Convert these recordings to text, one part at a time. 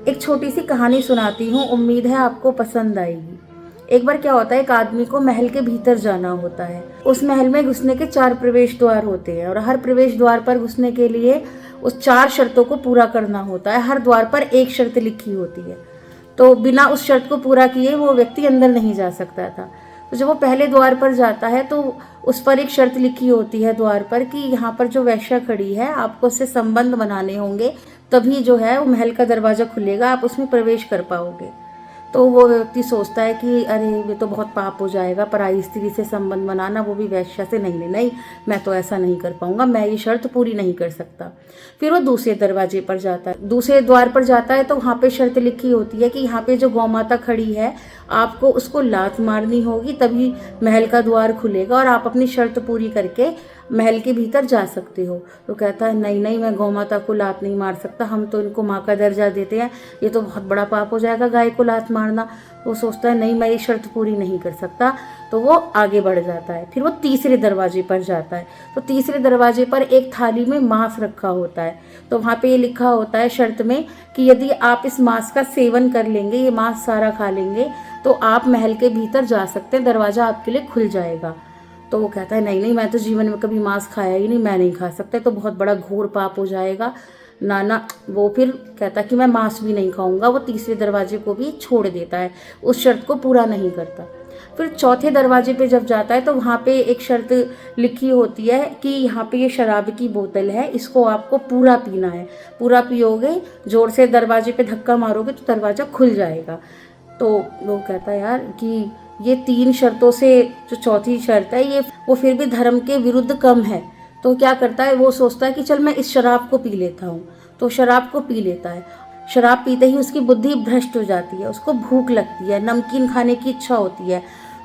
एक छोटी सी कहानी सुनाती हूँ, उम्मीद है आपको पसंद आएगी। एक बार क्या होता है, एक आदमी को महल के भीतर जाना होता है। उस महल में घुसने के 4 प्रवेश द्वार होते हैं और हर प्रवेश द्वार पर घुसने के लिए उस 4 शर्तों को पूरा करना होता है। हर द्वार पर एक शर्त लिखी होती है, तो बिना उस शर्त को पूरा किए वो व्यक्ति अंदर नहीं जा सकता था। तो जब वो पहले द्वार पर जाता है तो उस पर एक शर्त लिखी होती है द्वार पर कि यहाँ पर जो वेश्या खड़ी है, आपको उससे संबंध बनाने होंगे, तभी जो है वो महल का दरवाज़ा खुलेगा, आप उसमें प्रवेश कर पाओगे। तो वो व्यक्ति सोचता है कि अरे ये तो बहुत पाप हो जाएगा, पराई स्त्री से संबंध बनाना, वो भी वेश्या से। नहीं नहीं नहीं, मैं तो ऐसा नहीं कर पाऊंगा, मैं ये शर्त पूरी नहीं कर सकता। फिर वो दूसरे दरवाजे पर जाता है, दूसरे द्वार पर जाता है तो वहाँ पे शर्त लिखी होती है कि यहाँ पे जो गौ माता खड़ी है, आपको उसको लात मारनी होगी, तभी महल का द्वार खुलेगा और आप अपनी शर्त पूरी करके महल के भीतर जा सकते हो। तो कहता है नहीं नहीं, मैं गौ माता को लात नहीं मार सकता, हम तो इनको माँ का दर्जा देते हैं, ये तो बहुत बड़ा पाप हो जाएगा गाय को लात मारना। वो सोचता है नहीं, मैं ये शर्त पूरी नहीं कर सकता। तो वो आगे बढ़ जाता है। फिर वो तीसरे दरवाजे पर जाता है, तो तीसरे दरवाजे पर एक थाली में मांस रखा होता है। तो वहाँ पे ये लिखा होता है शर्त में कि यदि आप इस मांस का सेवन कर लेंगे, ये मांस सारा खा लेंगे, तो आप महल के भीतर जा सकते हैं, दरवाज़ा आपके लिए खुल जाएगा। तो वो कहता है नहीं नहीं, मैं तो जीवन में कभी मांस खाया ही नहीं, मैं नहीं खा सकता, तो बहुत बड़ा घोर पाप हो जाएगा, ना ना। वो फिर कहता कि मैं मांस भी नहीं खाऊंगा। वो तीसरे दरवाजे को भी छोड़ देता है, उस शर्त को पूरा नहीं करता। फिर चौथे दरवाजे पे जब जाता है तो वहाँ पे एक शर्त लिखी होती है कि यहाँ पे ये शराब की बोतल है, इसको आपको पूरा पीना है, पूरा पियोगे, जोर से दरवाजे पे धक्का मारोगे तो दरवाज़ा खुल जाएगा। तो वो कहता है यार कि ये 3 शर्तों से जो चौथी शर्त है, ये वो फिर भी धर्म के विरुद्ध कम है। तो क्या करता है, वो सोचता है कि चल मैं इस शराब को पी लेता हूँ। तो शराब को पी लेता है। शराब पीते ही उसकी बुद्धि भ्रष्ट हो जाती है, उसको भूख लगती है, नमकीन खाने की इच्छा होती है।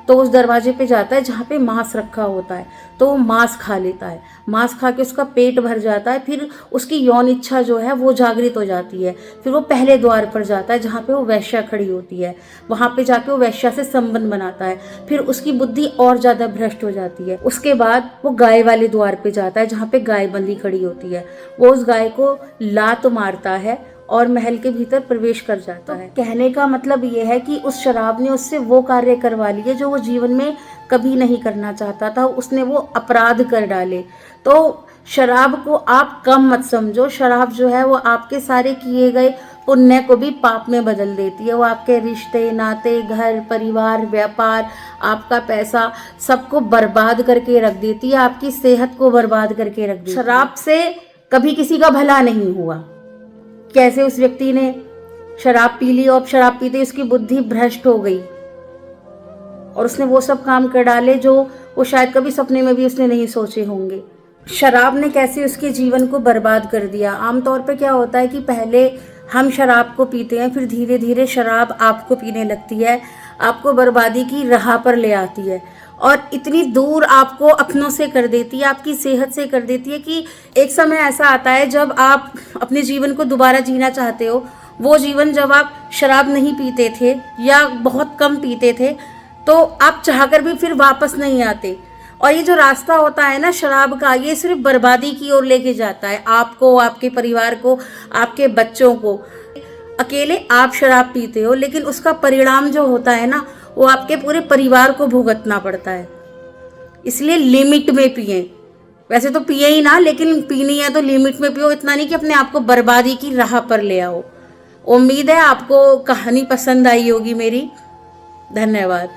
तो उस दरवाजे पे जाता है जहाँ पे मांस रखा होता है, तो वो मांस खा लेता है। मांस खा के उसका पेट भर जाता है। फिर उसकी यौन इच्छा जो है वो जागृत हो जाती है। फिर वो पहले द्वार पर जाता है जहाँ पे वो वेश्या खड़ी होती है, वहाँ पे जाके वो वेश्या से संबंध बनाता है। फिर उसकी बुद्धि और ज़्यादा भ्रष्ट हो जाती है। उसके बाद वो गाय वाले द्वार पे जाता है जहाँ पे गाय बंधी खड़ी होती है। वो उस गाय को लात मारता है और महल के भीतर प्रवेश कर जाता है। कहने का मतलब ये है कि उस शराब ने उससे वो कार्य करवा लिए जो वो जीवन में कभी नहीं करना चाहता था, उसने वो अपराध कर डाले। तो शराब को आप कम मत समझो, शराब जो है वो आपके सारे किए गए पुण्य को भी पाप में बदल देती है। वो आपके रिश्ते, नाते, घर, परिवार, व्यापार, आपका पैसा, सबको बर्बाद करके रख देती है, आपकी सेहत को बर्बाद करके रख देती है। शराब से कभी किसी का भला नहीं हुआ। कैसे उस व्यक्ति ने शराब पी ली और शराब पीते उसकी बुद्धि भ्रष्ट हो गई और उसने वो सब काम कर डाले जो वो शायद कभी सपने में भी उसने नहीं सोचे होंगे। शराब ने कैसे उसके जीवन को बर्बाद कर दिया। आमतौर पे क्या होता है कि पहले हम शराब को पीते हैं, फिर धीरे धीरे शराब आपको पीने लगती है, आपको बर्बादी की राह पर ले आती है और इतनी दूर आपको अपनों से कर देती है, आपकी सेहत से कर देती है कि एक समय ऐसा आता है जब आप अपने जीवन को दोबारा जीना चाहते हो। वो जीवन जब आप शराब नहीं पीते थे या बहुत कम पीते थे, तो आप चाहकर भी फिर वापस नहीं आते। और ये जो रास्ता होता है ना शराब का, ये सिर्फ बर्बादी की ओर लेके जाता है, आपको, आपके परिवार को, आपके बच्चों को। अकेले आप शराब पीते हो, लेकिन उसका परिणाम जो होता है ना, वो आपके पूरे परिवार को भुगतना पड़ता है। इसलिए लिमिट में पिए। वैसे तो पिए ही ना, लेकिन पीनी है तो लिमिट में पियो, इतना नहीं कि अपने आप को बर्बादी की राह पर ले आओ। उम्मीद है आपको कहानी पसंद आई होगी मेरी। धन्यवाद।